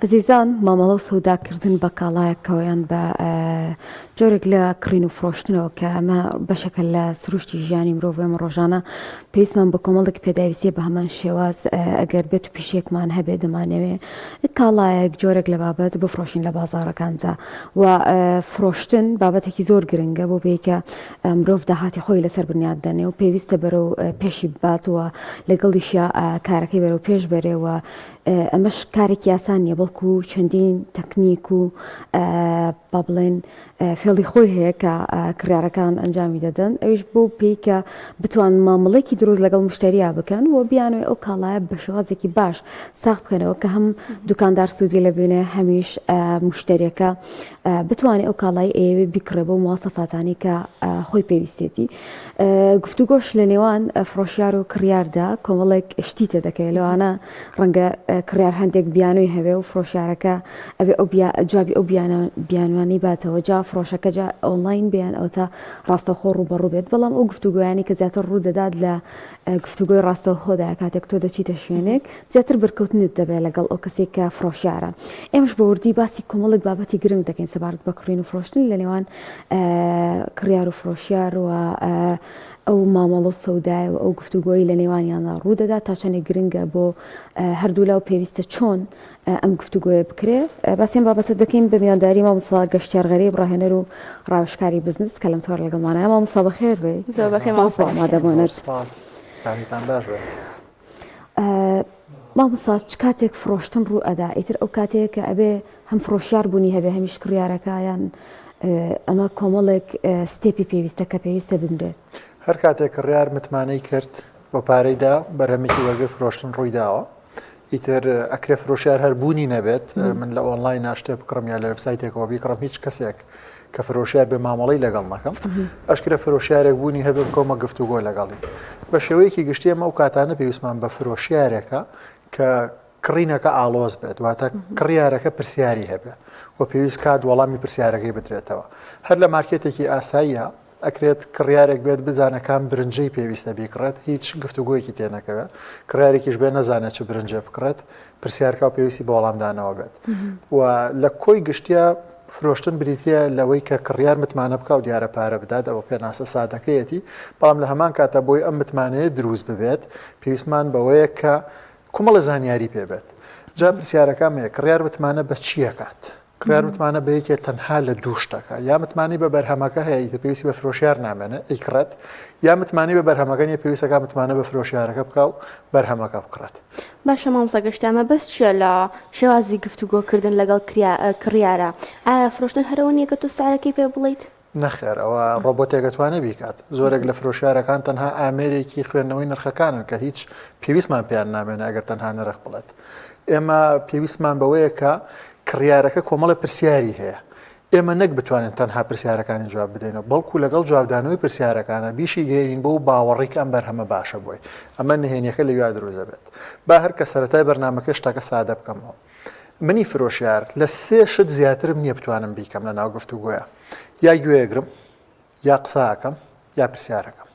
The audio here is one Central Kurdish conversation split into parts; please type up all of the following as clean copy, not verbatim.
ئەزیزان مامەڵە و سەوداکردن بە کاڵایەکەوەیان بە جۆرێک لە کڕین و فرۆشتنەوە کە ئەمە بەشەکە لە سروشتی ژیانی مرۆڤ ئێمە ڕۆژانە پێویستمان بە کۆمەڵێک پێداویستیە بە هەمان شێواز ئەگەر بێت و پیشێکمان هەبێ دەمانەوێ کاڵایەک جۆرێک لە بابەت بفرۆشین لە بازاڕەکانجا و فرۆشتن بابەتێکی زۆر گرنگە بۆ بێکە مرۆڤ داهاتی خۆی لەسەر بنیاد دەنێ و پێویستە بەرەو پێشی باتوە لەگەڵیشە کارەکەی بەرەو پێش بەرێەوە ئەمەش کارێکی یاسان نیە بەڵکو چەندین تەکنیک و با بڵێن فێڵی خۆی هەیە کە کڕارەکان ئەنجامی دەدەن ئەوش بۆ پێی کە بتوان مامەڵێکی دروست لەگەڵ مشتریا بکەن و بیانوێ ئەو کاڵایە بە شێوازێکی باش ساغ بکەنەوە کە هەم دوکاندار سوودی لە بێنێ هەمیش مشتریەکە بتوانێت ئەو کاڵای ئێوێ بیکڕێ بۆ مواصفاتانی کە خۆی پێویستێتی گفتوگۆش لە نێوان فرۆشیار و کڕیاردا کۆمەڵێک شتیتە دەکەی لەوانە ڕەنگە کڕیار هەندێک بیانووی هەبێ و فرۆشیارەکە ئەبێ جوابی ئەو بیانوانی باتەوە جا فرۆشەکە جا ئۆنلاین بیان ئەو تا ڕاستەخۆ ڕوبەڕوو بێت بەڵام ئەو گفتوگویانی کە زیاتر ڕوو دەدات لە گفتوگۆی ڕاستەوخۆدا کاتێک تۆ دەچیتە شوێنێک زیاتر بەرکەوتنت دەبێت لەگەڵ ئەو کەسێک کە فرۆشیارە ئێمەش بە وردی باسی کۆمەڵێک بابەتی گرنگ دەکەین سەبارەت بە کڕین و فرۆشتن لە نێوان کڕیار و فرۆشیار و ئەو مامەڵە و سەودای و ئەو گفتوگۆی لە نێوانیاندا ڕوو دەدات تا چەندێک گرنگە بۆ هەردوو لاو پێویستە چۆن ئەم گفتوگۆیە بکرێ باسیێن بابەتە دەکەین بە میانداری مامۆستا گەشتیارغەری ڕاهێنەر و ڕاوێژکاری بزنس کە لەم تۆر لەگەڵمانایە مامۆستا بەخێر بێ ئامادەبوونەت مامۆستا چ کاتێک فرۆشتن ڕوو ئەدا ئیتر ئەو کاتەیە کە ئەبێ هەم فرۆشیار بوونی هەبێ هەمیش کڕیارەکەیان ئەمە کۆمەڵێک ستێپی پێویستە کە پێویستە بنرێت هەر کاتێک کڕیار متمانەی کرد بۆ پارەیدا بەرهەمێکی وەرگرت فرۆشتن ڕووی داوە ئیتر ئەکرێ فرۆشیار هەربوونی نەبێت من لە ئۆنلاین ناشتێ بکڕم یا لە وێبسایتێکەوە بیکڕم هیچ کەسێک کە فرۆشیار بێ مامەڵەی لەگەڵ نەکەم ئەشکرە فرۆشیارێک بوونی هەبێ کۆمە گفتوگۆ لەگەڵی بە شێوەیەکی گشتی ئەمە ئەو کاتانە پێویستمان بە فرۆشیارێکە کە کڕینەکە ئالۆز بێت واتە کڕیارەکە پرسیاری هەبێ و پێویست کات وەڵامی پرسیارەکەی بدرێتەوە هەر لە مارکێتێکی ئاساییە ئەکرێت کڕیارێک بێت بزانەکان برنجەی پێویستە بیکڕێت هیچ گفتوگۆیەکی تێنەکەوێت کڕارێکیش بێ نەزانێت چ برنجە بکڕێت پرسیارکە و پێویستی بە وەڵامدانەوە بێت و لە کۆی گشتیا فرۆشتن بریتە لەوەی کە کڕیار متمانە بکە و دیارە پارە بدات ئەوە پێناسە سادەکەیەتی بەڵام لە هەمان کاتە بۆی ئەم متمانەیە دروست ببێت پێویستمان بەوەیە کە کۆمەڵە زانیاری پێبێت جا پرسیارەکەم هەیە کڕیار متمانە بە چیەکات کڕیار متمانە بە یەکێ تەنها لە دوو شتەکە یا متمانی بە بەرهەمەکە هەیە ئیتر پێویستی بە فرۆشیار نامێنێ ئیکڕێت یا متمانی بە بەرهەمەکە نیە پێویستەکە متمانە بە فرۆشیارەکە بکە و بەرهەمەکە بکڕێت باشە مامۆستا گەشتیامە بەس چیە لە شێوازی گفتوگۆکردن لەگەڵ کڕیارە ئایا فرۆشتن هەرەوە نیە کە تۆ سارەکەی پێ بڵیت نەخێر ئەوە ڕۆبۆتێکەتوانێ بیکات زۆرێک لە فرۆشیارەکان تەنها ئامێرێکی خوێندنەوەی نرخەکانن کە هیچ پێویستمان پێیان نامێنە ئەگەر تەنها نرخ بڵێت ئێمە پێویستمان بەوەیە کە کڕیارەکە کۆمەڵە پرسیاری هەیە ئێمە نەک بتوانین تەنها پرسیارەکانی جواب بدەینەوە بەڵکو لەگەڵ جوابدانەوەی پرسیارەکانە بیشی گەێنین بۆ باوەڕێک ئەم بەرهەمە باشە بۆی ئەمە نهێنیەکە لە یاد دروزە بێت با هەر کە سەرەتای بەرنامەکە شتەکە سادە بکەمەوە منی فرۆشیار لە سێ شت زیاترم نییە بتوانم بیکەم لە ناو گفتوگۆیە یا گوێگرم یا قساکەم یا پرسیارەکەم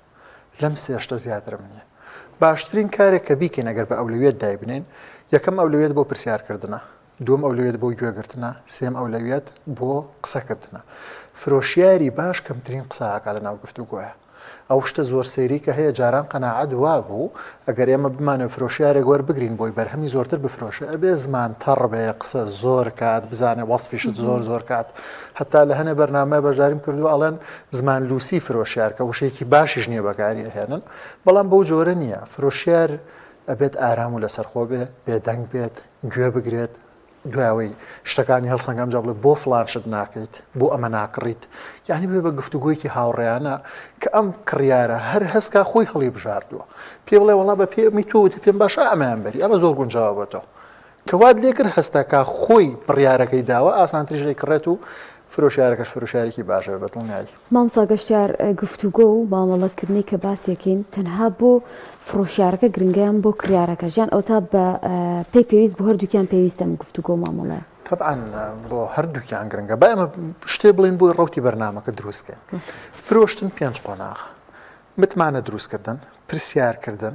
لەم سێ شتە زیاترم نییە باشترین کارێک کە بیکەین ئەگەر بە ئەولویەت دایبنین یەکەم ئەولویەت بۆ پرسیارکردنە دوم ئەولویەت بۆ گوێگرتنە سێم ئەولویەت بۆ قسەکردنە فرۆشیاری باش کەمترین قساکە لە ناو گفتوگۆیە ئەو شتە زۆر سەیری کە هەیە جاران قەناعەت وا بوو ئەگەر ئێمە بمانە فرۆشیارێک وەربگرین بۆی بەرهەمی زۆرتر بفرۆشە ئەبێ زمان تەڕ بێ قسە زۆر کات بزانێ وەسفیشت زۆر کات هەتا لە هەنێ بەرنامە بەشداریم کردو ئەڵێن زمان لوسی فرۆشیار کە وشەیەکی باشیش نییە بەکاری هێنن بەڵام بەو جۆرە نییە فرۆشیار ئەبێت ئارام و لەسەرخۆ بێ بێدەنگ بێت گوێ بگرێت دوایەوەی شتەکانی هەڵسەنگام جا بڵێ بۆ فڵان شت ناکەیت بۆ ئەمە ناکڕیت یعنی بێ بە گفتوگۆیەکی هاوڕێیانە کە ئەم کڕیارە هەر هەستکا خۆی هەڵی بژاردووە پێ بڵێ وەڵا بە پێمی تۆوتی پێم باشە ئەمەیان بەری ئەمە زۆر گونجاوە بە تۆ کەوات لێکرد هەستاکە خۆی بڕیارەکەی داوە ئاسانتریش لێ کڕێت و فرۆشیارەکەش فرۆشیارێکی باشە بەدڵنیایی مامۆستا گەشتیار گفتوگۆ و مامەڵەتکردنی کە باسێکین تەنها بۆ فرۆشیارەکە گرنگیان بۆ کڕیارەکە ژیان ئەو تا بە پێی پێویست بۆ هەردووکیان پێویستە گفتوگۆ مامەڵەیە طبعا بۆ هەردووکیان گرنگە با ئەمە شتێ بڵین بۆی ڕوتی بەرنامەکە دروستکەین فرۆشتن پێنج قۆناغ متمانە دروستکردن پرسیارکردن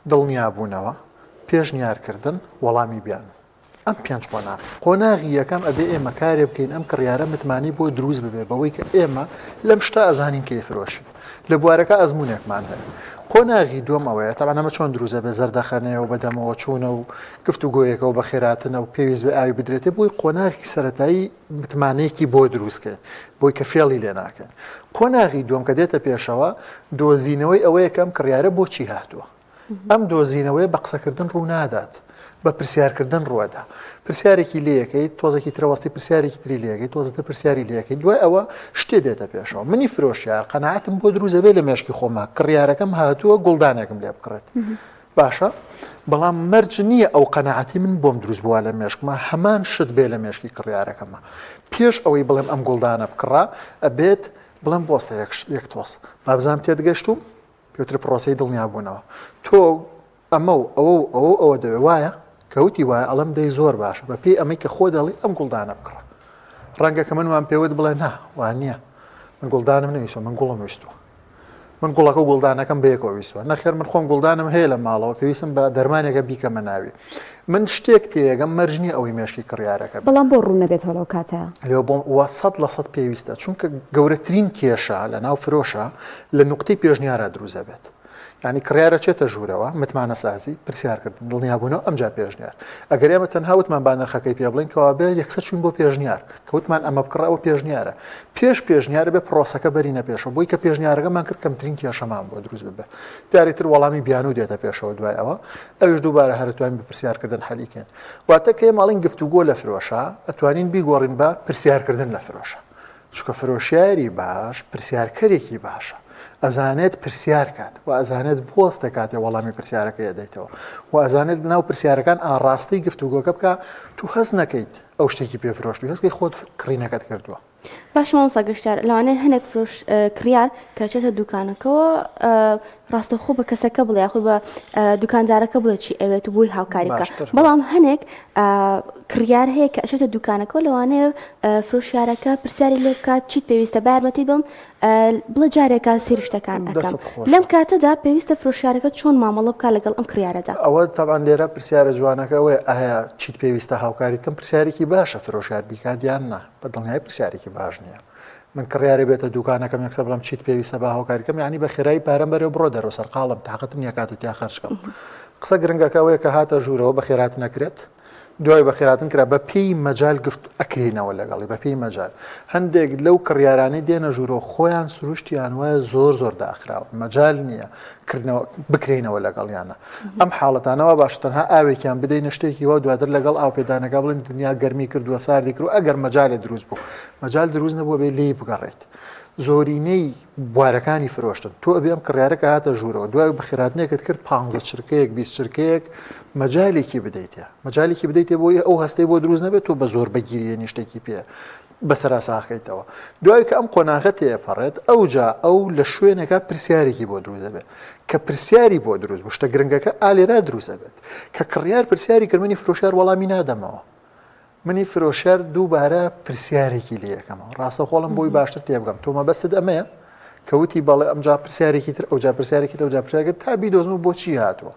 دڵنیابوونەوە پێشنیارکردن وەڵامی بیان ئەم پێنج قۆناغی یەکەم ئەبێ ئێمە کارێ بکەین ئەم کڕیارە متمانی بۆ دروست ببێ بەوەی کە ئێمە لەم شتا ئەزانین کە فرۆشی لە بوارەکە ئەزمونێکمان هەیە. قۆناغی دووەم ئەوەیە تاوان ئەمە چۆن دروزە بێ زەردەخەنەوە بەدەمەوە چوونە و گفتوگۆیەکەوە بە خێراتنە و پێویست بێ ئاوی بدرێتێ بۆی قۆناغی سەرەتایی متمانەیەکی بۆ دروستکەن بۆی کە فێڵی لێ ناکەن. قۆناغی دووەم کە دێتە پێشەوە دۆزینەوەی ئەوەیە کەم کڕیارە بۆچی هاتووە. ئەم دۆزینەوەی بە قسەکردن ڕوو نادات بە پرسیارکردن ڕوەدا پرسیارێکی لەکەیت تۆزێکی ترەوەستی پرسیارێکی تری لەکەیت تۆزتە پرسیاری لەکەی دوای ئەوە شتێ دێتە پێشەوە منی فرۆشیار قەناعەتم بۆ دروزە بێ لە مێشکی خۆما کڕیارەکەم هاتووە گوڵدانێکم لێ بکڕێت باشە بەڵام مەرج نییە ئەو قەناعەتی من بۆم دروست بووە لە مێشکمە هەمان شت بێ لە مێشکی کڕیارەکەمە پێش ئەوەی بڵێم ئەم گوڵدانە بکڕا ئەبێت بڵێم بۆستە یەک تۆس بابزانام تێدگەشتوم پێوتر پرۆسی دڵنیابوونەوە تۆ ئەمە و ئەوە دەوێ وایە کەوتی وایە ئەڵم دەی زۆر باشە بە پێی ئەمەی کە خۆ دەڵی ئەم گوڵدانە بکڕە ڕەنگە کە منوان پێوت بڵێ نا وان نییە من گوڵدانم نویسوە من گوڵم ویستوە من گوڵەکە و گوڵدانەکەم بەیەکەوە ویستوە نەخێر من خۆم گوڵدانم هەیە لە ماڵەوە پێویستم بە دەرمانێکە بیکەمە ناوی من شتێک تێگەم مەرجنی ئەوەی مێشکی کڕیارەکە بەڵام بۆ ڕوو نەبێتەوە لەو کاتەیە لێ بۆم وە 100% پێویستە چونکە گەورەترین کێشە لە ناو فرۆشە لە نوقتەی پێشنیارە دروزە بێت ینی کڕیارە چێتە ژوورەوە متمانە سازی پرسیارکردن دڵنیابوونەوە ئەمجا پێشنیار ئەگەر ئێمە تەنها وتمان با نرخەکەی پێ بڵین کەوا بێ یەکسەر چوین بۆ پێشنیار کەوتمان ئەمە بکڕەوە پێشنیارە پێشنیارە بێ پرۆسەکە بەرینە پێشەوە بۆی کە پێشنیارەکەمان کرد کەمترین کێشەمان بۆ دروست ببێ دیاریتر وەڵامی بیانوو دێتە پێشەوە دوای ئەوە ئەوش دووبارە هەرتوانین بە پرسیارکردن حەلیکەن واتە کە ماڵین گفتوگۆ لە فرۆشە ئەتوانین بیگۆڕین بە پرسیارکردن لە فرۆشە چونکە فرۆشیاری باش پرسیارکەرێکی باشە ئەزانێت پرسیار کات و ئەزانێت بۆست دەکاتێ وەڵامی پرسیارەکە دەیتەوە و ئەزانێت ناو پرسیارەکان ئاڕاستی گفتوگۆکە بکە تو هەست نەکەیت ئەو شتێکی پێفرۆشتی هەستکەی خۆت کڕینەکەت کردووە باش مامۆستا گەشتیار لەوانەیە هەنێک فرۆش کڕیار کە چێتە دوکانەکەەوە ڕاستەخۆ بە کەسەکە بڵێ یاخود بە دوکاندارەکە بڵێ چی ئەوێت و بۆی هاوکاریکە بەڵام هەنێک کڕیار هەیە کە ئەچێتە دوکانەکەەوە لەوانەیە فرۆشیارەکە پرسیاری لێ بکات چیت پێویستە بارمەتی بم بڵە جارێکە سێریشتەکان ئەەکەم لەم کاتەدا پێویستە فرۆشیارەکە چۆن مامەڵە بکات لەگەڵ ئەم کڕیارەدا ئەوە تاوان لێرە پرسیارە جوانەکەەوەی ئایا چیت پێویستە هاوکاریتکەم پرسیارێکی باشە فرۆشیار بیکات یان نا بە دڵنیای پرسیارێکی باش نییە من کڕیارە بێتە دوکانەکەم یەکسەر بڵم چیت پێویستە بە هاوکاریکەم یعنی بە خێرایی پارەم بەرەوە بڕۆ دەرەوە سەرقاڵم تااقتم یەکاتت یا خەرشکەم قسە گرنگەکەوەیە کە هاتە ژوورەوە بە خێرات نەکرێت دوای بە خێراتن کرا بە پێی مەجال گفت ئەکرینەوە لەگەڵی بە پێی مەجال هەندێک لەو کڕیارانەی دێنە ژوورۆ خۆیان سروشتیان وایە زۆر داخراوە مەجال نییە بکرینەوە لەگەڵیانە ئەم حاڵەتانەوە باش تەنها ئاوێکیان بدەین شتێکی وە دواتر لەگەڵ ئاو پێدانەکە بڵین دنیا گەرمی کردووە ساردی کرد ئەگەر مەجالێ دروست بوو مەجال دروست نەبووە بێ لێی بگەڕێت زۆرینەی بوارەکانی فرۆشتن تۆ ئەبێ ئەم کڕیارەکە هاتە ژوورەوە دوای بەخێراتنێکت کرد 15 چرکەیەک 20 چرکەیەک مەجالێکی بدەیتە مەجالێکی بدەیتێ بۆ ئەو هەستەی بۆ دروست نەبێت تۆ بە زۆر بەگیریە نیشتێکی پێ بەسەرا ساخیتەوە دوای کە ئەم قۆناغە تێپەڕێت ئەوجا ئەو لە شوێنێکە پرسیارێکی بۆ دروست دەبێت کە پرسیاری بۆ دروست بوو شتە گرنگەکە ئالێرا دروست دەبێت کە کڕیار پرسیاری کردنی فرۆشیار وەڵامی نادەمەوە منی فرۆشیار دووبارە پرسیارێکی لێ یەکەمەوە ڕاستە خۆڵم بۆی باشتر تێبگەم تۆمە بەست ئەمەیە کەوتی بەڵێ ئەمجا پرسیارێکی تر ئەوجا پرسیارێکی ئەوجا پرسیارەکە تا بیدۆزن و بۆچی هاتووە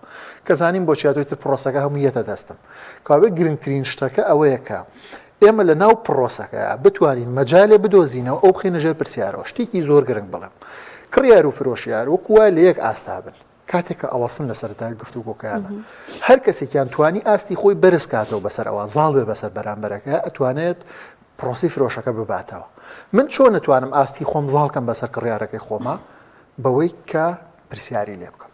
کە زانیم بۆچی هاتووی تر پرۆسەکە هەموو یەتە دەستم کابێ گرنگترین شتەکە ئەوەیە کە ئێمە لە ناو پرۆسەکە بتوانین مەجالێ بدۆزینەوە ئەو بخینە ژێر پرسیارەوە شتێکی زۆر گرنگ بڵێم کڕیار و فرۆشیار وەکووە لە یەک ئاستابن کاتێککە ئەوەسن لە سەرەتای گفتوگۆکەیانە هەر کەسێکیان توانی ئاستی خۆی بەرز کاتەوە بەسەر ئەوە زاڵ بێ بەسەر بەرامبەرەکە ئەتوانێت پرۆسی فرۆشەکە بباتەوە من چۆن نتوانم ئاستی خۆم زاڵکەم بەسەر کڕیارەکەی خۆمە بەوەی کە پرسیاری لێ بکەم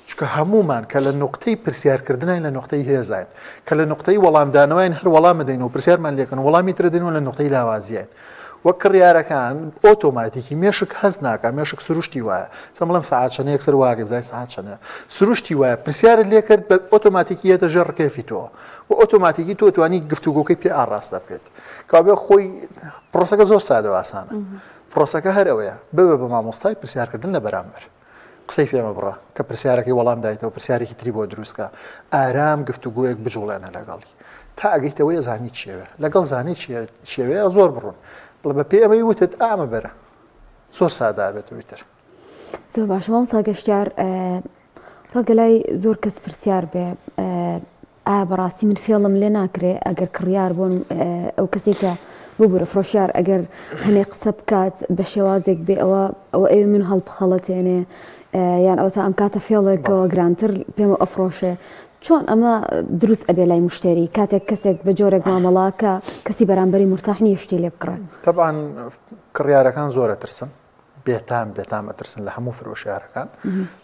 چکە هەمومان کە لە نقطەی پرسیارکردنین لە نقطەی هێزین کە لە نقطەی وەڵامدانەوەین هەر وەڵام بدەین و پرسیارمان لێکن وەڵامی ترەدەین و لە نقطەی لاوازیین وەک کڕیارەکان ئۆتۆماتیکی مێشک هەز ناکە مێشک سروشتی وایە سەمڵم ساعت چەنە یەکسەر واگە بزای ساعت چەنە سروشتی وایە پرسیارت لێ کرد بە ئۆتۆماتیکی یەتە ژێر ڕکێفی تۆ و ئۆتۆماتیکی تۆ توانی گفتوگۆکەی پێ ئاڕاستە بکەیت کابێ خۆی پرۆسەکە زۆر سادەوە ئاسانە پرۆسەکە هەر ئەوەیە ببێ بە مامۆستای پرسیارکردن لە بەرامبەر قسەی پێمە بڕە کە پرسیارەکەی وەڵام دایتەوە پرسیارێکی تری بۆ دروستکە ئارام گفتوگویەک بجوڵێنە لەگەڵی تا ئەگەیتەوەی زانی چێوێ لەگەڵ زانی شێوەیە زۆر بڕون بڵ بە پێ ئەمەی وتت ئامە بەرە زۆر سادا بێتەوەی تر زۆر باشە مامۆستا گەشتیار ڕەگەلای زۆر کەس پرسیار بێ بەڕاستی من فێڵم لێ ناکرێ ئەگەر کڕیار بوون ئەو کەسێکە ببوورە فرۆشیار ئەگەر هەنێ قسە بکات بە شێوازێک بێ ئەوە ئەوێ من هەڵبخەڵەتێنێ یان ئەوە تا ئەم کاتە فێڵێکەوە گرانتر پێمە ئەفرۆشێ چۆن ئەمە دروست ئەبێ لای مشتێری کاتێک کەسێک بە جۆرێک مامەڵاکە کەسی بەرامبەری مرتاحنی شتی لێ بکڕێن طبعا کڕیارەکان زۆرە ترسن بێتام ئەترسن لە هەموو فرۆشیارەکان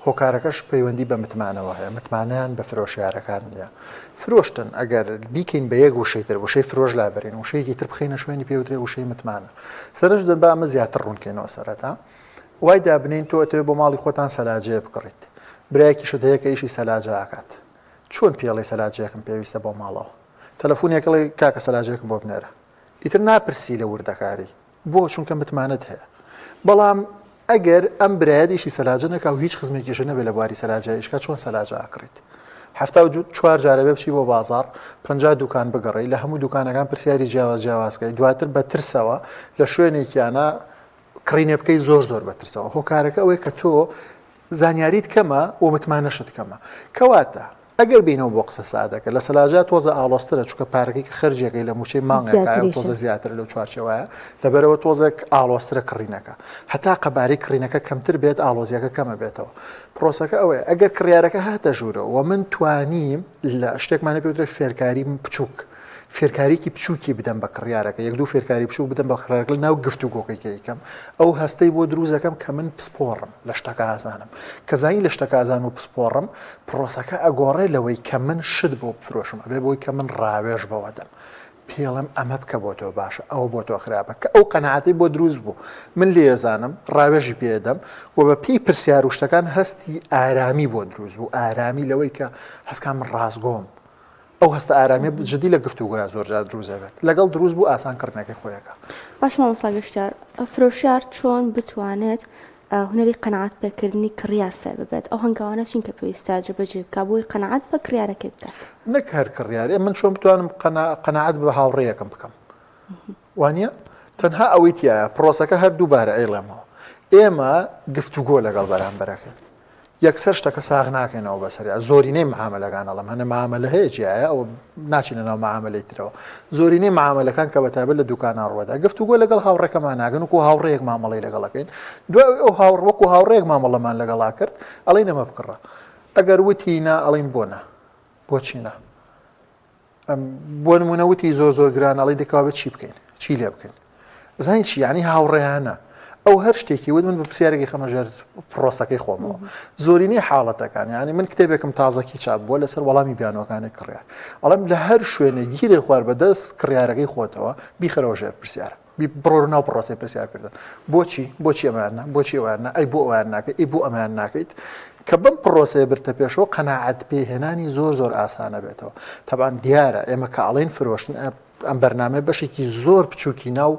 هۆکارەکەش پەیوەندی بە متمانەوە هەیە متمانیان بە فرۆشیارەکان نیە فرۆشتن ئەگەر بیکەین بە یەک وشەی تر وشەی فرۆش لابرین وشەیەکی تر بخینە شوێنی پێوترێ وشەی متمانە سەرش دەن بە ئەمە زیاتر ڕوونکەینەوە سەرەتا وای دابنین تۆ ئەتەوێ بۆ ماڵی خۆتان سەلاجەیە بکڕیت برایەکیشت هەیە کە ئیشی سەلاجە ئاکات چۆن پێڵی سەلاجەیەکم پێویستە بۆ ماڵەوە تەلەفۆنێکڵی کاکە سەلاجەیەکم بۆ بنێرە ئیتر ناپرسی لە وردەکاری بۆ چونکە متمانەت هەیە بەڵام ئەگەر ئەم برایەتیشی سەلاجە نەکا و هیچ خزمێکیشە نەبێت لە بواری سەلاجایشکە چۆن سەلاجە ئاکڕیت هەفتا چوار جارە بێ بچی بۆ بازار 50 دوکان بگەڕی لە هەموو دوکانەکان پرسیاری جیاوازکەی دواتر بە ترسەوە لە شوێنێکیانە کڕینێ بکەی زۆر بەترسەوە هۆکارەکە ئەوەی کە تۆ زانیاریت کەمە و متمانەشت کەمە کەواتە ئەگەر بینەوە بۆ قسە سادەکە لە سەلاجات تۆزە ئاڵۆسترە چونکە پارەکەی کە خەرجێکەکەی لە موچەی مانگەکە تۆزە زیاتر لەو چوارچەوەیە لەبەرەوە تۆزێک ئاڵۆسترە کڕینەکە هەتا قەبارەی کڕینەکە کەمتر بێت ئاڵۆزیەکە کەمە بێتەوە پرۆسەکە ئەوەیە ئەگەر کڕیارەکە هاتە ژوورە و من توانیم لە شتێکمانە پێوترێت فێرکاری بچووک فێرکاریکی بچووکی بدەم بە کڕیارەکە یەک دوو فێرکاری بچوو بدەم بە کڕیارەکە ناو گفتوگۆکەی یەکەم ئەو هەستەی بۆ دروستەکەم کە من پسپۆڕم لە شتەکە ئازانم کە زانی لە شتەکە ئازان و پسپۆڕم پرۆسەکە ئەگۆڕێ لەوەی کە من شت بۆ بفرۆشم ئەبێ بۆی کە من ڕاوێژ بەوە دەم پێڵم ئەمە بکە بۆ تۆ باشە ئەوە بۆ تۆ خراپە کە ئەو قەنەعەتی بۆ دروست بوو من لێزانم ڕاوێژی پێدەم و بە پێی پرسیار و شتەکان هەستی ئارامی بۆ دروست بوو ئارامی لەوەی کە هەستکان من ڕازگۆم ئەو هەستە ئارامی جدی لە گفتوگوۆیە زۆرجار دروستەبێت لەگەڵ دروست بوو ئاسانکردنەکەی خۆیەکە باش مامۆستا گەشتیار فرۆشیار چۆن بتوانێت هونەری قەنەعات پێکردنی کڕیار فێر ببێت ئەو هەنگاوانە چین کە پێویستە جێبەجێ بکات بۆی قەنەعات بە کڕیارەکەی بدات نەک هەر کڕیارێ من چۆن بتوانم قەنەعات بە هاوڕێیەکەم بکەم وانە تەنها ئەوەی تایە پرۆسەکە هەر دووبارە ئەیڵێمەوە ئێمە گفتوگۆ لەگەڵ بەرامبەرەکەن یەکسەر شتەکە ساغ ناکەینەوە بەسەریا زۆرینەی معاملەکان ئەڵم هەنە معاملە هەیە جیایە ئەوە ناچینە ناو معاملەی ترەوە زۆرینەی معاملەکان کە بەتابەت لە دوکانان ڕوەدا گفتوگۆ لەگەڵ هاوڕێکەمان ناگەن وەکو هاوڕێیەک مامەڵەی لەگەڵەکەین دوای ئەو وەکو هاوڕێک مامەڵەمان لەگەڵا کرد ئەڵێ نەمە بکڕە ئەگەر وتینا ئەڵین بۆنە بۆچینە بۆ نمونە وتی زۆر گران ئەڵی دەکەوێت چی بکەین چی لێ بکەین زانی چی یعنی هاوڕێیانە ئەو هەر شتێکی ود من بە پرسیارێکی خەمەژێر پرۆسەکەی خۆمەوە زۆرینەی حاڵەتەکان ینی من کتێبێکم تازەکی چاپ بووە لەسەر وەڵامی بیانەوەکانی کڕیار ئەڵم لە هەر شوێنە گیرێ خوار بەدەست کڕیارەکەی خۆتەوە بیخەرەوە ژێر پرسیارە بڕۆ ناو پرۆسی پرسیارکردن بۆچی ئەمانە بۆچی ئەوانە ئەی بۆ ئەوان ناکەیت ئەی بۆ ئەمان ناکەیت کە بم پرۆسەیە برتە پێشەوە قەنەعەت پێهێنانی زۆر ئاسانە بێتەوە تەبان دیارە ئێمە کە ئەڵێن فرۆشتن ئەم بەرنامە بەشێکی زۆر بچووکی ناو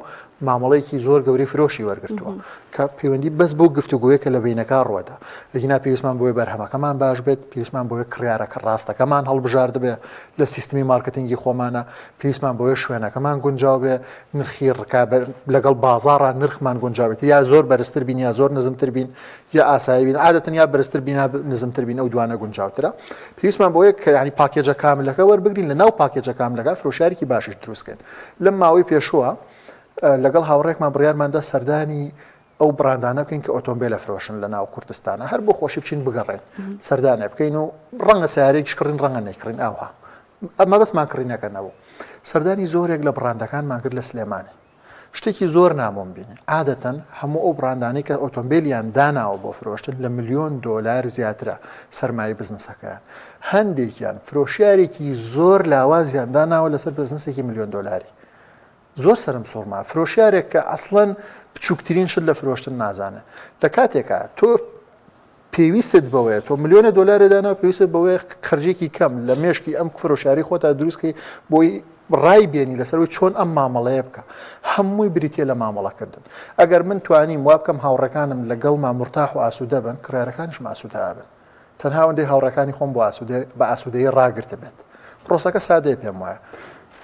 مامەڵەیەکی زۆر گەوری فرۆشی وەرگرتووە کە پەیوەندی بەس بۆ گفتوگوۆیە کە لە بینەکە ڕوەدا لەگینا پێویستمان بۆی بەرهەمەکەمان باش بێت پێویستمان بۆیە کڕیارەکە ڕاستەکەمان هەڵبژارد بێ لە سیستمی مارکتینگی خۆمانە پێویستمان بۆیە شوێنەکەمان گونجاو بێ نرخی ڕکابەر لەگەڵ بازاڕە نرخمان گونجاوێت یا زۆر بەرزتر بین یا زۆر نزمتر بین یا ئاسایی بین عادەتەن یا بەرزتر بین نزمتر بین ئەو دوانە گونجاوترە پێویستمان بۆیە کە ینی پاکێجە کاملەکە وەربگرین لە ناو پاکێجە کاملەکە فرۆشیارێکی باشیش دروستکەین لەم ماوەی پێشووە لەگەڵ هاوڕێکمان بڕیارماندا سەردانی ئەو براندانە بکەین کە ئۆتۆمبیلە فرۆشن لە ناو کوردستانە هەر بۆ خۆشی بچین بگەڕێن سەردانێ بکەین و ڕەنگە سیارێکیش کڕین ڕەنگە نەیکڕین ئاوها ئەمە بەسمان کڕینەکەنەوە سەردانی زۆرێک لە براندەکانمان کرد لە سلێمانی شتێکی زۆر نامۆم بینی عادەتەن هەموو ئەو براندانی کە ئۆتۆمبیلیان داناوە بۆ فرۆشتن لە $1,000,000 زیاترە سەرمایە بزنسەکەیان هەندێکیان فرۆشیارێکی زۆر لاوازیان داناوە لەسەر بزنسێکی $1,000,000 زۆر سرم سوورما فرۆشیارێک کە ئەسڵەن بچووکترین شت لە فرۆشتن نازانێت لە کاتێکە تۆ پێویستت بەوەیە تۆ $1,000,000 دانا پێویست بەوەی خەرجێکی کەم لە مێشکی ئەم فرۆشیاری خۆتا دروستکەی بۆی ڕای بێنی لەسەرەوەی چۆن ئەم مامەڵەیە بکە هەمووی بریتە لە مامەڵەکردن ئەگەر من توانیم وا بکەم هاوڕەکانم لەگەڵ مرتاح و ئاسوودە بن کڕیارەکانیشم ئاسوودە بن تەنها ئەوەندەی هاوڕەکانی خۆم بە ئاسوودەیی ڕاگرتە بێت پرۆسەکە سادەیە پێم وایە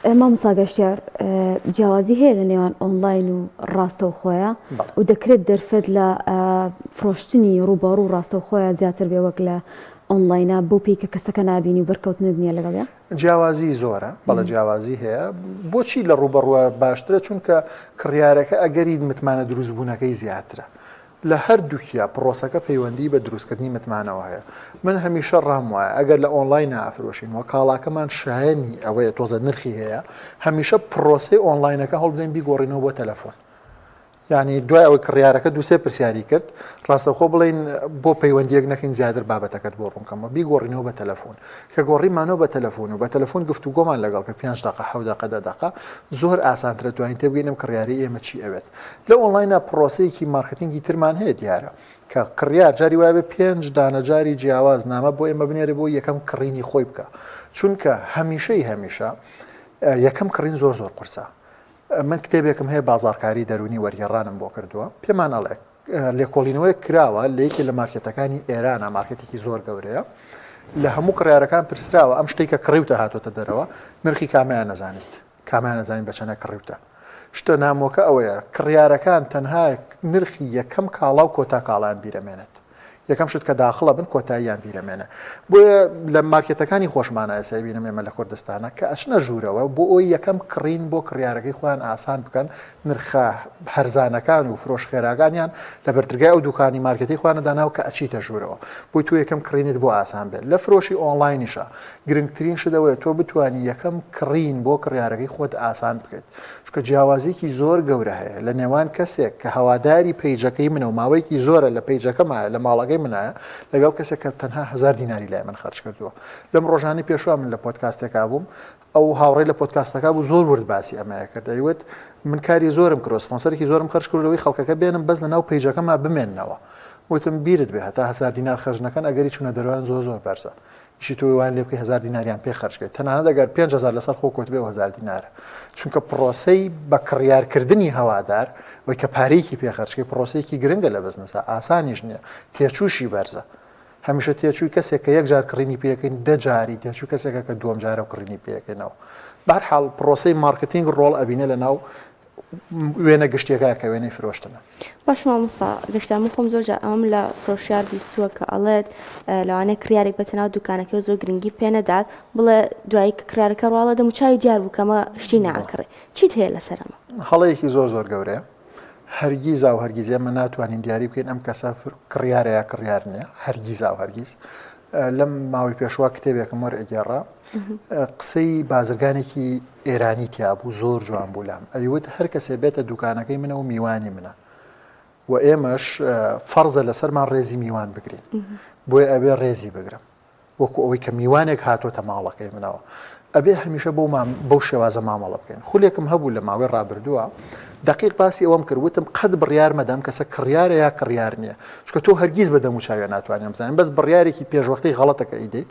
مامۆستا گەشتیار جیاوازی هەیە لە نێوان ئۆنلاین و ڕاستەوخۆیە و دەکرێت دەرفەت لە فرۆشتنی ڕووبەڕوو ڕاستەوخۆیە زیاتر بێ وەک لە ئۆنلاینە بۆ پێی کە کەسەکە نبینی و بەرکەوتنت نییە لەگەڵە؟ جیاوازی زۆرە بەڵە جیاوازی هەیە بۆچی لە ڕوبەڕوە باشترە چونکە کڕیارەکە ئەگەری متمانە دروستبوونەکەی زیاترە لە هەردووکیە پرۆسەکە پەیوەندی بە دروستکردنی متمانەوە هەیە من هەمیشە ڕام وایە ئەگەر لە ئۆنلاین ئافرۆشینەوە کاڵاکەمان شایەنی ئەوەیە تۆزە نرخی هەیە هەمیشە پرۆسی ئۆنلاینەکە هەڵبدەین بیگۆڕینەوە بۆ تەلەفۆن یعنی دوای ئەوەی کڕیارەکە دووسێ پرسیاری کرد ڕاستەخۆ بڵین بۆ پەیوەندیەک نەکەین زیاتر بابەتەکەت بۆ ڕوونکەمە بیگۆڕینەوە بە تەلەفۆن کە گۆڕیمانەوە بە تەلەفۆن و بە تەلەفۆن گفتوگۆمان لەگەڵ کە 5 دقه 7 دقه 10 دقه زۆر ئاسانترە توانین تێبگەینم کڕیاری ئێمە چی ئەوێت لە ئۆنلاینە پرۆسەیەکی مارکتینگی ترمان هەیە دیارە کە کڕیار جاری وایە بە 5 دانە جاری جیاواز نامە بۆ ئێمە بنێرە بۆ یەکەم کڕینی خۆی بکە چونکە هەمیشە یەکەم کڕین زۆر قورسە من کتێبێکم هەیە بازارکاری دەرونی وەرگێڕانم بۆ کردووە پێمان ئەڵێ لێکۆڵینەوەی کراوە لە یەکێ لە مارکێتەکانی ئێرانە مارکێتێکی زۆر گەورەیە لە هەموو کڕیارەکان پرسراوە ئەم شتێکە کڕیوتە هاتۆتە دەرەوە نرخی کامیان نەزانیت بە چەنە کڕیوتە شتە نامۆکە ئەوەیە کڕیارەکان تەنها نرخی یەکەم کاڵا و کۆتا کاڵیان بیرەمێنێت یەکەم شت کە داخڵە بن کۆتاییان بیرەمێنە بۆیە لە مارکێتەکانی خۆشمانە ئەسای بینم ئێمە لە کوردستانە کە ئەچنە ژوورەوە بۆ ئەوی یەکەم کڕین بۆ کڕیارەکەی خۆیان ئاسان بکەن نرخە هەرزانەکان و فرۆشخێراگانیان لە بەرترگای ئەو دوکانی مارکێتی خوانەداناو کە ئەچیتە ژوورەوە بۆی تو یەکەم کڕینت بۆ ئاسان بێت لە فرۆشی ئۆنلاینیشە گرنگترین شتەوەیە تۆ بتوانی یەکەم کڕین بۆ کڕیارەکەی خۆت ئاسان بکەیت چونکە جیاوازیکی زۆر گەورە هەیە لە نێوان کەسێک کە هەواداری پیجەکەی منە و ماوەیەکی زۆرە لە پیجەکەمایە لە ماڵەکەی منایە لەگەڵ کەسێک کە تەنها 1000 دیناری لای من خەرج کردووە لەم ڕۆژانی پێشوا من لە پۆدکاستێکا بووم ئەو هاوڕێی لە پۆدکاستەکە بوو زۆر ورد باسی ئەمەیە کرد دەیوت من کاری زۆرم کرد سپۆنسەرێکی زۆرم خەرج کردەوەی خەڵکەکە بێنم بەس لە ناو پیجەکەما بمێننەوە وتم بیرت بێ هەتا 1000 دینار خەرج نەکەن ئەگەری چوونە دەروان زۆر بەرزە ئیشی تۆ وان لێ بکەی 1000 دیناریان پێ خەرجکەیت تەنانەت ئەگەر 5000 لەسەر خۆ کۆت بێ 1000 دینارە چونکە پرۆسەی بە کڕیارکردنی هەوادار وەی کە پارەیەکی پێ خەرجکەی پرۆسەیەکی گرنگە لە بەزنسە ئاسانیش نییە تێچووشی بەرزە هەمیشە تێچووی کەسێک کە یەک جار کڕینی پێەکەین 10 جاری تێچوو کەسێکە کە دووەم جارە و کڕینی پێەکەینەوە بەرحاڵ پرۆسەی مارکتینگ ڕۆڵ ئەبینە لە ناو وێنە گشتێکە کە وێنەی فرۆشتنە باش مامۆستا گەشتام خۆم زۆر ئەم لە فرۆشیار بیستووە کە ئەڵێت لەوانەیە کریارێک بەتەناو دوکانەکە زۆر گرنگی پێنەدات بڵێ دوایی کە کریارەکە ڕواڵە دەموچوی دیار بووکەمە شتی ناکڕێ چیت هەیە لەسەرەمە هەڵەیەکی زۆر گەورەیە هەرگیزا و هەرگیز ئێمە ناتوانین دیاری بکەین ئەم کەسە کڕیارە یا کڕیار نییە هەرگیزا و هەرگیز لەم ماوەی پێشوا کتێبێکم وەرئەگێڕا قسەی بازرگانێکی ئێرانی تیابوو زۆر جوان بوو لام ئەیوت هەر کەسێ بێتە دوکانەکەی منە و میوانی منە و ئێمەش فەرزە لەسەرمان ڕێزی میوان بگرین بۆیە ئەبێ ڕێزی بگرم وەکو ئەوەی کە میوانێک هاتۆتە ماڵەکەی منەوە ئەبێ هەمیشە بەو شێوازە مامەڵە بکەین خولێکم هەبوو لە ماوەی ڕابردووە دقیق باسی ئەوەم کردوتم قەت بڕیار مەدەم کەسە کڕیارە یا کڕیار نییە چکە تۆ هەرگیز بە دەموچاوی ناتوانێم بزانین بەس بڕیارێکی پێشوەختەی غەڵەتەکە ئیدیت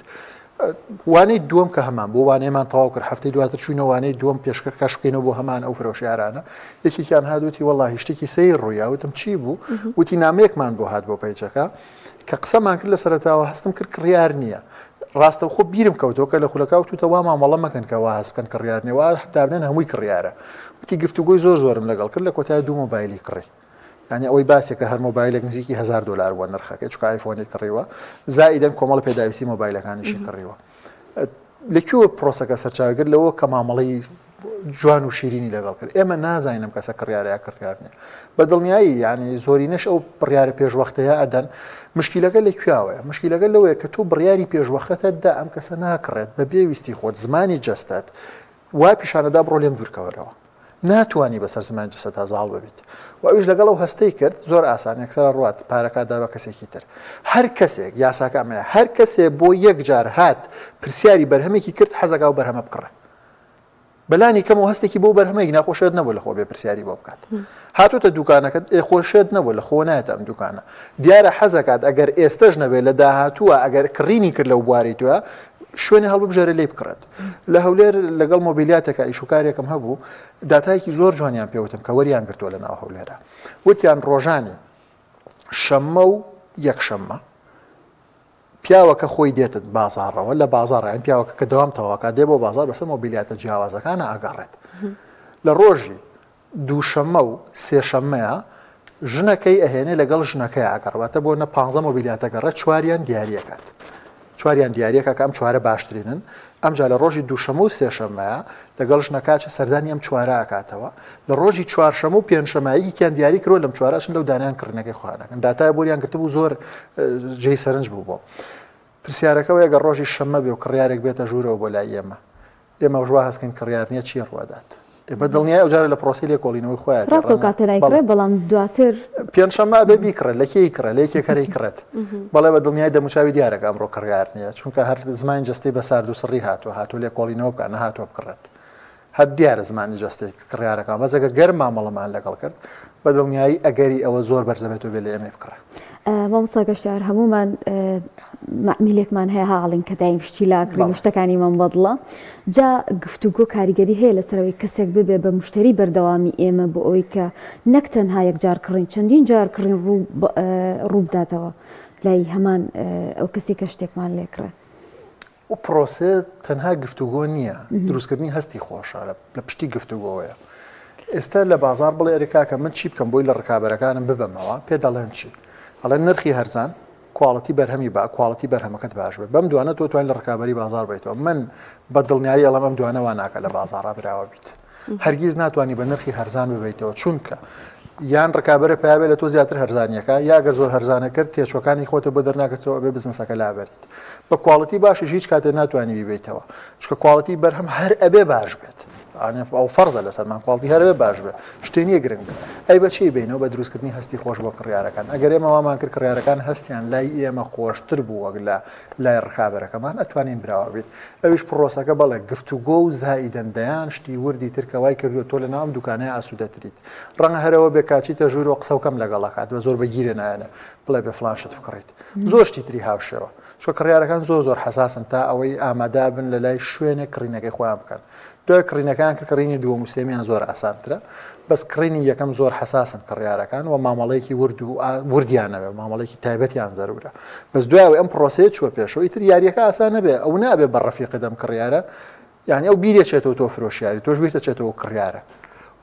وانەی دووەم کە هەمان بۆ وانەیەمان تەواو کرد هەفتەی دواتر چوینەوە وانەی دووەم پێشکەش بکەینەوە بۆ هەمان ئەو فرۆشیارانە یەکێکیان هادوتی وەڵڵاهی شتێکی سەیر ڕوویا وتم چی بوو وتی نامەیەکمان بۆ هات بۆ پیجەکە کە قسەمان کرد لە سەرەتاوە هەستم کرد کڕیار نییە ڕاستە خۆ بیرم کەوتەوە کە لە خولەکە توتەوا مامەڵە مەکەن کە وا هەست بکەن کڕیار نییە وا دابنێن هەمووی کڕیارە وتی گفتوگۆی زۆرم لەگەڵ کرد لە کۆتای دوو مۆبایلی کڕی یعنی ئەوەی باسێکە هەر مۆبایلێک نزیکی $1000 بۆ نرخەکە چکە ئایفۆنی کڕیوە زائیدەن کۆمەڵ پێداویستی مۆبایلەکانیشی کڕیوە لەکوێوە پرۆسەکە سەرچاوگر لەوە کە مامەڵەی جوان و شیرینی لەگەڵ کرد ئێمە نازانم کەسە کڕیارە یا کڕیار نییە بە دڵنیایی یعنی زۆرینەش ئەو بڕیارە پێشوەختەیە ئەدەن مشکیلەکە لەکوێوەیە مشکیلەکە لەوەیە کە تۆ بڕیاری پێشوەختەدا ئەم کەسە ناکڕێت بە بێویستی خۆت زمانی جەستت وای پیشانەدا بڕۆ لێم دوورکەوەرەوە ناتوانانی بەسەر زمان جەستە تا زاڵ ببیت و ئەویش لەگەڵ ئەو هەستەی کرد زۆر ئاسان یەکسەر ڕوات پارەکەدا بە کەسێکی تر هەر کەسێک یاساکەمەیە هەر کەسێ بۆ یەک جار هات پرسیاری بەرهەمێکی کرد حەزەکە و بەرهەمە بکڕێ بەلانی کەم و هەستێکی بۆ بەرهەمەی ناخۆشێت نەبوو لە خۆ بێ پرسیاری بۆ بکات هاتوتە دوکانەکە خۆشێت نەبوو لە خۆ نایەت ئەم دوکانە دیارە حەزەکات ئەگەر ئێستەش نەبێت لە داهاتووە ئەگەر کڕینی کرد لەو بواری توە شوێنی هەڵبژێرە لێ بکڕێت لە هەولێر لەگەڵ مۆبیلیاتێکە ئیشوکارێکم هەبوو داتایەکی زۆر جوانیان پێوتم کە وەریان گرتووە لە ناو هەولێرە وتیان ڕۆژانی شەممە و یەکشەممە پیاوەکە خۆی دێتت بازاڕەوە لە بازاڕیان پیاوەکە کە دەوام تەواکە دێ بۆ بازار بەسەر مۆبیلیاتە جیاوازەکانە ئاگەڕێت لە ڕۆژی دووشەممە و سێشەممەیە ژنەکەی ئەهێنێ لەگەڵ ژنەکەی ئاگەڕواتە بۆ نە 15 مۆبیلیاتەگەڕێت چواریان دیاریەکات چواریان دیارەکە کە ئەم چوارە باشترینن ئەمجا لە ڕۆژی دووشەمە و سێشەمەیە لەگەڵ ژنەکە سەردانی ئەم چوارە ئاکاتەوە لە ڕۆژی چوارشەمە و پێنجشەماییکیان دیاری کرۆ لەم چوارەشن لەو دانیان کردنەکەی خوانەکەن داتای بۆریان گرتبوو زۆر جێی سەرنج بوو بۆ پرسیارەکەەوە ئەگەر ڕۆژی شەمە بێ و کڕیارێک بێتە ژوورەوە بۆ لای ئێمە ژوا هەستکەین کڕیار نییە چیە ڕوادات بە دڵنیای ئەوجارە لە پرۆسی لێکۆڵینەوەی خۆیان ڕاستە کاتەنایکرێ بەڵام دواتر پێنجشەمە بێ بیکڕێت لەکەی کرە لە یەکێکەرەی کڕێت بەڵێ بە دڵنیای دەموچاوی دیارەکە ئەمڕۆ کڕیار نییە چونکە هەر زمان جستی بە سارد و سڕی هاتووە لێکۆڵینەوە بکە نەهاتوە بکڕێت هەر دیارە زمانی جستی کڕیارەکە بەزەکە گەر مامەڵەمان لەگەڵ کرد بە دڵنیایی ئەگەری ئەوە زۆر بەرزەبێت و بێ لە ئێمە بکڕێت مامۆستا گەشتیار هەمومان میلێکمان هەیە هاڵین کە دایم شتی لاکرین شتەکانی من بەدڵە جا گفتوگۆ کاریگەری هەیە لەسەرەوەی کەسێک ببێ بە مشتری بەردەوامی ئێمە بۆ ئەوی کە نەک تەنها یەکجار کڕین چەندین جار کڕین ڕوو بداتەوە لای هەمان ئەو کەسی کە شتێکمان لێکرێت و پرۆسێ تەنها گفتوگۆ نییە دروستکردنی هەستی خۆشە لە پشتی گفتوگۆیە ئێستا لە بازار بڵێ ئەریکاکە من چی بکەم بۆی لە ڕکابەرەکانم ببەمەوە پێ دەڵێن چی ئەڵێن نرخی هەرزان کواڵەتی بەرهەمی با کواڵەتی بەرهەمەکەت باش بێت بەم دوانە تۆ توانین لە ڕکابەری بازار بێتەوە من بە دڵنیایی ئەڵەم ئەم دوانەوە ناکە لە بازاڕا براوە بیت هەرگیز ناتوانانی بە نرخی هەرزان ببیتەوە چونکە یان ڕکابەرە پێیاوێت لە تۆ زیاتر هەرزانیەکە یا گەر زۆر هەرزانە کرد تێچۆکانی خۆتە بۆ دەرناکەتەوە بێ بزنسەکە لابێت بە کواڵەتی باشش هیچ کاتێ ناتوانانی بیبیتەوە چکە کواڵەتی بەرهەم هەر ئەبێ باش بێت ئەو فەرزە لەسەرمان کواڵتی هەرێ باش بێ شتێنیە گرنگە ئەی بەچی بینەوە بە دروستکردنی هەستی خۆش بۆ کڕیارەکان ئەگەر ئێمە وامان کرد کڕیارەکان هەستیان لای ئێمە خۆشتر بوو وەک لە لای ڕکابەرەکەمان ئەتوانین براوە بێت ئەویش پرۆسەکە بەڵێ گفتوگۆ و زائیدەندەیان شتی وردی ترکەوای کردو تۆ لە ناوم دوکانەیە ئاسوودەتریت ڕەنگە هەرەوە بێ کاچیتە ژوور و قسەوکەم لەگەڵەکات بە زۆر بەگیرە نایەنە بڵێ بێ فڵان شت بکڕیت زۆر شتی تری هاوشێوە چۆ کڕیارەکان زۆر حساسن تا ئەوەی ئامادە بن لە لای شوێنێک کڕینەکەی خۆیان بکەن دوای کڕینەکان کە کڕینی دووەم و سێمیان زۆر ئاسانترە بەس کڕینی یەکەم زۆر حساسن کڕیارەکان و مامەڵەیەکی وردیانەوێ مامەڵێکی تایبەتیان زەرورە بەس دوای ئەم پرۆسەیە چوە پێشەوە ئیتر یاریەکە ئاسان نەبێ ئەو نابێ بە ڕەفیقی دەم کڕیارە یعنی ئەو بیرێ چێتەوە تۆ فرۆشیاری تۆش بیرتە چێتەوە کڕیارە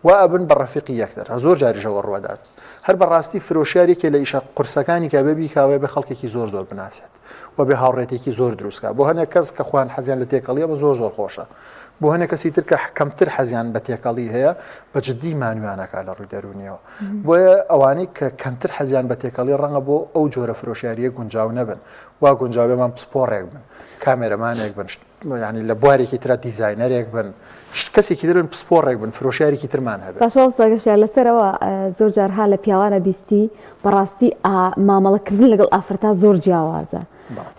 وا ئەبن بە ڕەفیقی یەکتر زۆر جاریژەوە ڕوەدات هەر بەڕاستی فرۆشیارێکی لە ئیشە قورسەکانی کە بێبی کاوێ بە خەڵکێکی زۆر بناسێت و بێ هاوڕێتێکی زۆر دروستکە بۆ هەنێک کەس کە خوان حەزیان لە تێکەڵیە بە زۆر خۆشە بۆ هەنێک کەسی تر کە کەمتر حەزیان بە تێکەڵی هەیە بە جددی مانویانەکە لە ڕووی دەرونیەوە بۆیە ئەوانەی کە کەمتر حەزیان بە تێکەڵی ڕەنگە بۆ ئەو جۆرە فرۆشیاریە گونجاو نەبن وا گونجاوێمان پسپۆڕێک بن کامێرەمانێک بن ینی لە بوارێکی ترە دیزاینەرێک بن کەسێکی درن پسپۆڕێک بن فرۆشیارێکی ترمان هەبێت باشگەشتیار لەسەرەوە زۆر جارها لە پیاوانە بیستی بەڕاستی مامەڵەکردن لەگەڵ ئافرەتا زۆر جیاوازە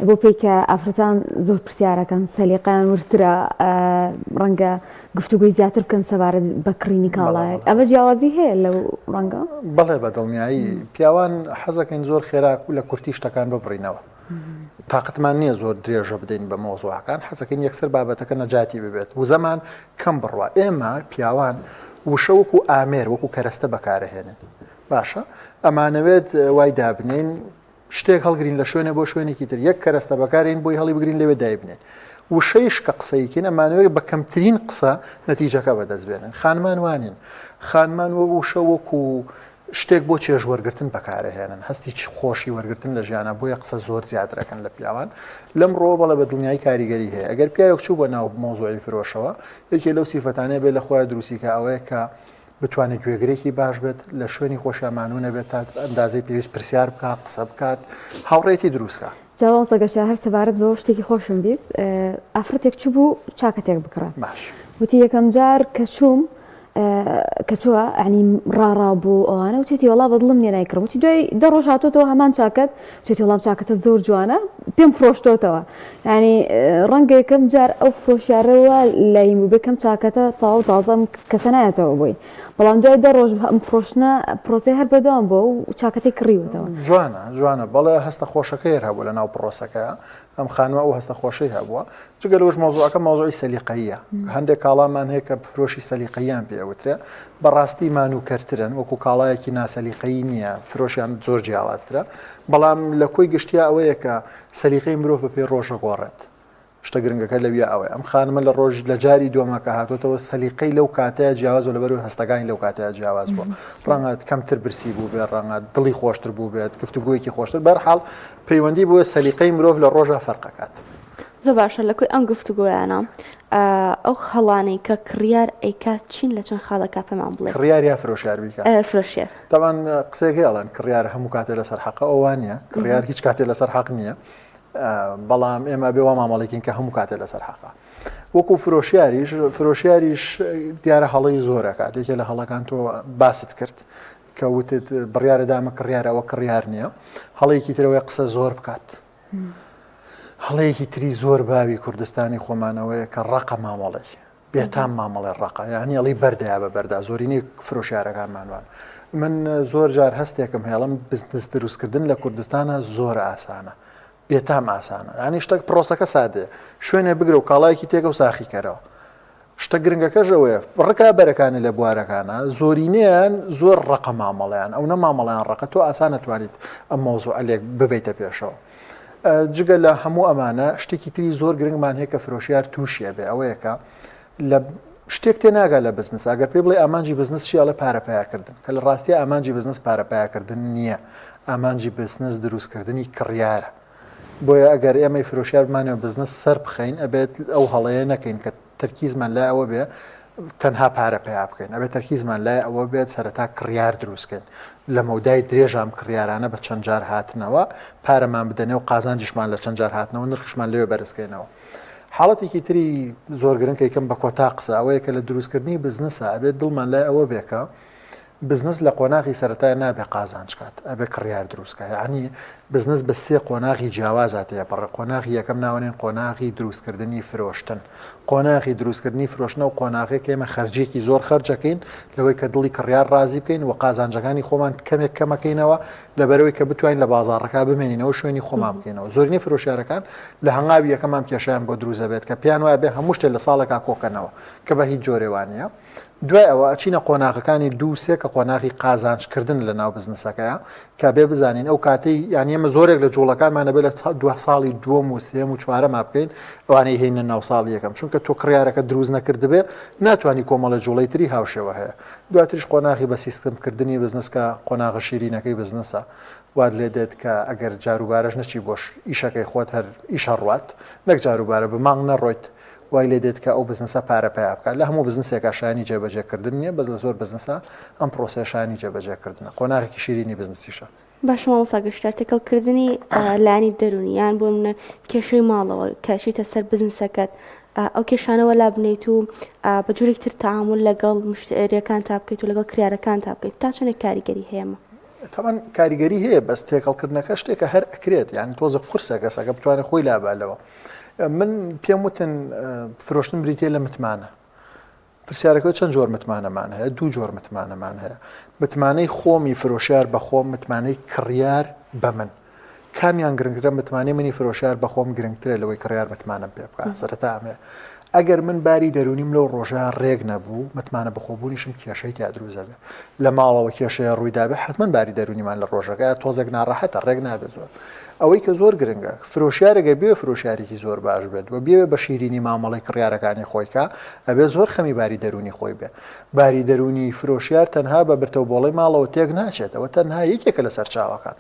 بۆ پێی کە ئافرەتان زۆر پرسیارەکەن سەلیقەیان ورترە ڕەنگە گفتوگوی زیاتر بکەن سەبارەت بە کڕینی کاڵایەک ئەوە جیاوازی هەیە لەو ڕەنگە بەڵێ بە دڵنیایی پیاوان حەزەکەین زۆر خێرا لە کورتی شتەکان ببڕینەوە تااقتمان نییە زۆر درێژە بدەین بە مۆزوعەکان حەزەکەین یەکسەر بابەتەکە نەجاتی ببێت و زەمان کەم بڕوە ئێمە پیاوان وشە وەکو ئامێر وەکو کەرەستە بەکارەهێنن باشە ئەمانەوێت وای دابنین شتێک هەڵگرین لە شوێنە بۆ شوێنێکی تر یەک کەرەستە بەکارین بۆی هەڵی بگرین لەوێ دایبنێن وشەیش کە قسەیکن ئەمانەوەی بە کەمترین قسە نەتیجەکە بەدەستبێنن خانمان وانین خانمان وشە وەکو شتێک بۆ چێژ وەرگرتن بەکارەهێنن هەستی خۆشی وەرگرتن لە ژیانە بۆیە قسە زۆر زیاترەکەن لە پیاوان لەم ڕۆ بەڵە بە دنیای کاریگەری هەیە ئەگەر پیاوێک چوو بە ناو مۆزوعی فرۆشەوە یەکێ لەو سیفەتانەیە بێ لە خۆیان دروستیکە ئەوەیە کە بتوانێت گوێگرێکی باش بێت لە شوێنی خۆشەمانوو نەبێت تا ئەندازەی پێویست پرسیار بکات قسە بکات هاوڕێتی دروستکە جاوان سەگەشتیار هەر سەبارەت بەوە شتێکی خۆشم بیست ئافرەتێک چوو بوو چاکەتێک بکڕە باش وتی یەکەم جار کە چووم کە چووە عنی ڕاڕا بوو ئەوانە وتێتی وڵا بەدڵم نیە نایکڕم وتی دوای دە ڕۆژ هاتۆتەوە هەمان چاکەت وتێتی وەڵام چاکەتە زۆر جوانە پێم فرۆشتۆتەوە ینی ڕەنگە یەکەم جار ئەو فرۆشیارەوە لای بێکەم چاکەتە تاو تازەم کەسە نایەتەوە بووی بەڵام دوای دە ڕۆژ ئەم فرۆشتنە پرۆسی هەر بەردەوام بووە و چاکەتی کڕیوەتەوە جوانە بەڵێ هەستە خۆشەکەی هەبوو لە ناو پرۆسەکە ئەم خانوە ئەو هەستە خۆشەی هەبووە جگە لەوەش مۆزوعەکە مۆزوعی سەلیقەیە هەندێک کاڵامان هەیە کە فرۆشی سەلیقەیان پێوترێ بەڕاستی مانوکەرترن وەکو کاڵایەکی ناسەلیقەیی نییە فرۆشیان زۆر جیاوازترە بەڵام لە کۆی گشتیا ئەوەیە کە سەلیقەی مرۆڤ بە پێی ڕۆژە گۆڕێت شتە گرنگەکە لەویە ئەوەیە ئەم خانمە لە ڕۆژ لە جاری دووەمەکە هاتوۆتەوە سەلیقەی لەو کاتەیە جیاواز و لەبەر هەستەکانی لەو کاتەیە جیاواز بووە ڕەنگە کەمتر برسی بوو بێت ڕەنگە دڵی خۆشتر بوو بێت گفتوگویەکی خۆشتر بەرحاڵ پەیوەندی بووە سەلیقەی مرۆڤ لە ڕۆژە فەرقەکات. زۆر باشە لەکوی ئەم گفتوگۆیانە ئەو خەڵانەی کە کڕیار ئەیکات چین لە چەند خاڵەکە پێمان بڵێ کڕیار یا فرۆشیار بیکات فرۆشیار تاوان قسێک هێڵن کڕیار هەموو کاتێ لەسەر حەقە ئەوان نیە کڕیار هیچ کاتێ لەسەر حەق نییە بەڵام ئێمە بێوە مامەڵێکین کە هەموو کاتێ لەسەر حەقە وەکو فرۆشیاریش دیارە هەڵەی زۆرەکات یەکێ لە هەڵەکان تۆ باست کرد کە وتت بڕیارەدامە کڕیارەوە کڕیار نییە هەڵەیەکی ترەوەی قسە زۆر بکات هەڵەیەکی تری زۆر باوی کوردستانی خۆمانەوەیە کە ڕقە مامەڵی بێتام مامەڵێ ڕقە یعنی ئەڵی بەردەیە بە بەردا زۆرینەی فرۆشیارەکانمانوان من زۆر جار هەستێکم هێڵم بزنس دروستکردن لە کوردستانە زۆر ئاسانە بێتام ئاسانە ینی شتێک پرۆسەکە سادەیە شوێنێ بگرە و کاڵایەکی تێکە و ساخی کەرەوە شتە گرنگەکەژەوەیە ڕکابەرەکانی لە بوارەکانە زۆرینەیان زۆر ڕقە مامەڵیان ئەو نە مامەڵیان ڕقە تۆ ئاسانە توانیت ئەم مۆزوع ئەلێک ببیتە پێشەوە جگە لە هەموو ئەمانە شتێکی تری زۆر گرنگمان هەیە کە فرۆشیار تووشیە بێ ئەوەیەکە لە شتێک تێ ناگات لە بزنس ئەگەر پێ بڵێ ئامانجی بزنس چیاڵە پارەپایاکردن کە لە ڕاستی ئامانجی بزنس پارەپایاکردن نییە ئامانجی بزنس دروستکردنی کڕیارە بۆیە ئەگەر ئێمەی فرۆشیارمانەوە بزنس سەر بخەین ئەبێت ئەو هەڵەیە نەکەین کە تەرکیزمان لای ئەوە بێ تەنها پارەپەیا بکەین ئەبێت تەرکیزمان لای ئەوە بێت سەرەتا کڕیار دروستکەین لە مەودای درێژام کڕیارانە بە چەند جار هاتنەوە پارەمان بدەنێ و قازانجیشمان لە چەند جار هاتنەوە نرخشمان لێوە بەرزکەینەوە حاڵەتێکی تری زۆر گرنگ کەیکەم بە کۆتا قسە ئەوەیە کە لە دروستکردنی بزنسە ئەبێت دڵمان لای ئەوە بێکە بزنس لە قۆناغی سەرەتای نابێ قازانجکات ئەبێ کڕیار دروستکە یعنی بزنس بە سێ قۆناغی جیاوازاتەیە پڕ قۆناغی یەکەم ناوەنێن قۆناغی دروستکردنی فرۆشتن قۆناغی دروستکردنی فرۆشتنە و قۆناغێک ئێمە خەرجێکی زۆر خەرجەکەین لەوەی کە دڵی کڕیار ڕازی بکەین و قازانجەکانی خۆمان کەمێک کەمەکەینەوە لەبەرەوەی کە بتوانین لە بازاڕەکە بمێنینەوە شوێنی خۆمان بکەینەوە زۆرینەی فرۆشیارەکان لە هەنگاوی یەکەمان کێشیان بۆ دروزە بێت کە پیان وایە بێ هەموو شتێک لە ساڵێکا کۆکەنەوە کە بە هیچ جۆرێوانە دوای ئەوە ئەچینە قۆناغەکانی دووسێ کە قۆناغی قازانجکردن لە ناو بزنسەکەیە کە بێ بزانین ئەو کاتەی یانی ئێمە زۆرێک لە جوڵەکانمانە بێت لە دو ساڵی دووەم و سێم و چوارەما بکەین ئەوانەی هێنە ناو ساڵی یەکەم چونکە تۆ کڕیارەکە دروست نەکردبێ ناتوانانی کۆمەڵە جوڵەی تری هاوشێوە هەیە دواتریش قۆناغی بە سیستمکردنی بزنسکە قۆناغە شیرینەکەی بزنسە واد لێ دێت کە ئەگەر جاروبارەش نەچی بۆش ئیشەکەی خۆت هەر ئیشە ڕوات نەک جاروبارە بە مانگ نەڕۆیت وای لێ دێت کە ئەو بزنسە پارەپەیا بکات لە هەموو بزنسێکە شانی جێبەجێکردن نییە بەس لە زۆر بزنسە ئەم پرۆسێشانی جێبەجێکردنە قۆناغێکی شیرینی بزنسیشە باشمەوە ساگەشتار تێکەڵکردنی لانی دەرونیان بۆ منە کێشەی ماڵەوە کەشیتە سەر بزنسەکەت ئەو کێشانەوە لا بنیت و بە جوورێکتر تعامل لەگەڵ مشتریەکان تا بکەیت و لەگەڵ کریارەکان تا بکەیت تا چەندێک کاریگەری هەیەمە تاوان کاریگەری هەیە بەس تێکەڵکردنەکە شتێکە هەر ئەکرێت یعنی تۆزە قورسە کەسەکە بتوانێت خۆی لابالەوە من پێم وتن فرۆشتن بریتە لە متمانە پرسیارەکە چەند جۆر متمانەمان هەیە دوو جۆر متمانەمان هەیە متمانەی خۆمی فرۆشیار بە خۆم متمانەی کڕیار بە من کامیان گرنگترە متمانەی منی فرۆشیار بە خۆم گرنگترە لەوەی کڕیار متمانم پێ بکات سەرەتا ئەمێ ئەگەر من باری دەرونیم لەو ڕۆژە ڕێک نەبوو متمانە بەخۆبوونیشم کێشەی تا دروزە بێ لە ماڵەوە کێشەیە ڕوویدابێ حتمما باری دەرونیمان لە ڕۆژەکە تۆزێک ناڕەحەتە ڕێک نابێت زۆر ئەوەی کە زۆر گرنگە فرۆشیارەگە بێ فرۆشیارێکی زۆر باش بێت و بێ بە شیرینی مامەڵی کڕیارەکانی خۆیکە ئەبێ زۆر خەمی باری دەرونی خۆی بێ باری دەرونی فرۆشیار تەنها بە برتەو بۆڵی ماڵەوە تێک ناچێتەوە تەنها یەکێکە لە سەرچاوەکان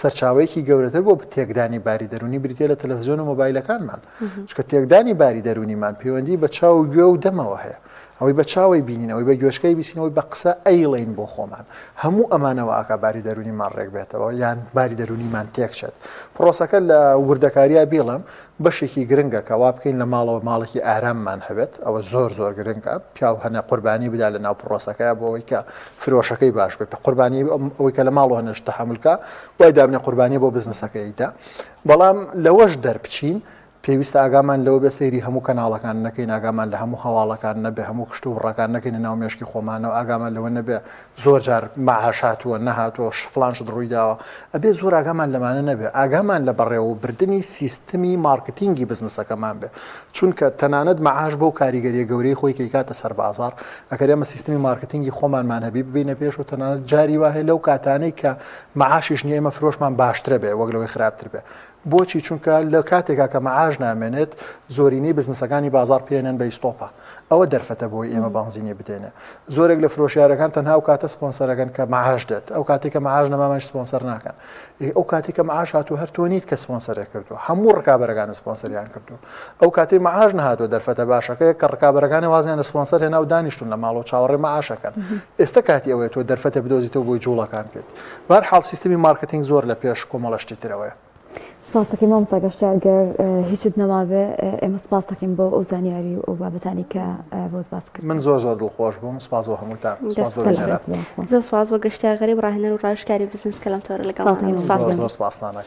سەرچاوەیەکی گەورەتر بۆ تێکدانی باری دەرونی بریتێ لە تەلەڤیزیۆن و مۆبایلەکانمان چکە تێکدانی باری دەرونیمان پەیوەندی بە چاو و گوێ و دەمەوە هەیە ئەوەی بە چاوی بینینەوەی بە گوێشکەی بیسینەوەی بە قسە ئەیڵین بۆ خۆمان هەموو ئەمانەوە ئاکا باری دەرونیمان ڕێک بێتەوە یان باری دەرونیمان تێکچێت پرۆسەکە لە وردەکاریە بیڵم بەشێکی گرنگە کە وا بکەین لە ماڵەوە ماڵێکی ئاراممان هەبێت ئەوە زۆر زۆر گرنگە پیاو هەنە قوربانی بدا لە ناو پرۆسەکەیە بۆ ئەوەی کە فرۆشەکەی باش بێت قوربانی ئەوەی کە لە ماڵەوە هەنەش تەحملکە وای دابنێ قوربانی بۆ بزنسەکەیدا بەڵام لەوەش دەربچین پێویستە ئاگامان لەوە بە سەیری هەموو کەناڵەکان نەکەین ئاگامان لە هەموو هەواڵەکان نەبێ هەموو کشت و ڕەکان نەکەین ناو مێشکی خۆمانەوە ئاگامان لەوە نەبێ زۆر جار مەعاشاتوە نەهاتوە فلانشت ڕوویداوە ئەبێ زۆر ئاگامان لەمانە نەبێ ئاگامان لە بەڕێوەبردننی سیستمی مارکتینگی بزنسەکەمان بێ چونکە تەنانەت مەعاش بۆ کاریگەریە گەورەی خۆی کەیکاتە سەر بازار ئەگەر ئێمە سیستمی مارکتینگی خۆمانمان هەبی ببینە پێش و تەنانەت جاری وهەیە لەو کاتانەی کە مەعاشیش نیە ئێمە فرۆشمان باشترە بێ وەک لەوەی خراپتر بێ بۆچی چونکە لە کاتێکا کە مەعاش نامێنێت زۆرینەی بزنسەکانی بازار پێێنن بە ئیستۆپە ئەوە دەرفەتە بۆی ئێمە بانزینی بدێنێ زۆرێک لە فرۆشیارەکان تەنها و کاتە سپۆنسەرەکەن کە مەعاش دێت ئەو کاتێک کە مەعاش نەمامەش سپۆنسەر ناکەن ئەو کاتێک کە مەعاش هاتووە هەر تۆ نیت کە سپۆنسەرێک کردو هەموو ڕکابەرەکان سپۆنسەریان کردو ئەو کاتێ مەعاش نەهاتوە دەرفەتە باشەکەی کە ڕکابەرەکانی وازیان لە سپۆنسەر هێنا و دانیشتون لە ماڵەوە چاوەڕێ مەعاشەکەن ئێستا کاتی ئەوەیە تۆ دەرفەتە بدۆزیتەوە بۆی جوڵەکان بێت بەرحاڵ سیستمی مارکتینگ زۆر لە پێش کۆمەڵەشتی ترەوەیە سپاس دەکەین مامۆستا گەشتیارگەر هیچت نەماوێ ئێمە سپاس دەکەین بۆ ئەو زانیاری و بابەتانی کە بۆت باس کرد من زۆر زۆر دڵخۆش بووم سپاس بۆ هەمووتان زۆر سپاس بۆ گەشتیارگەری و ڕاهێنەر و ڕاوێژکاری بزنس کە لەم تۆرە لەگەڵ زۆر سپاسانە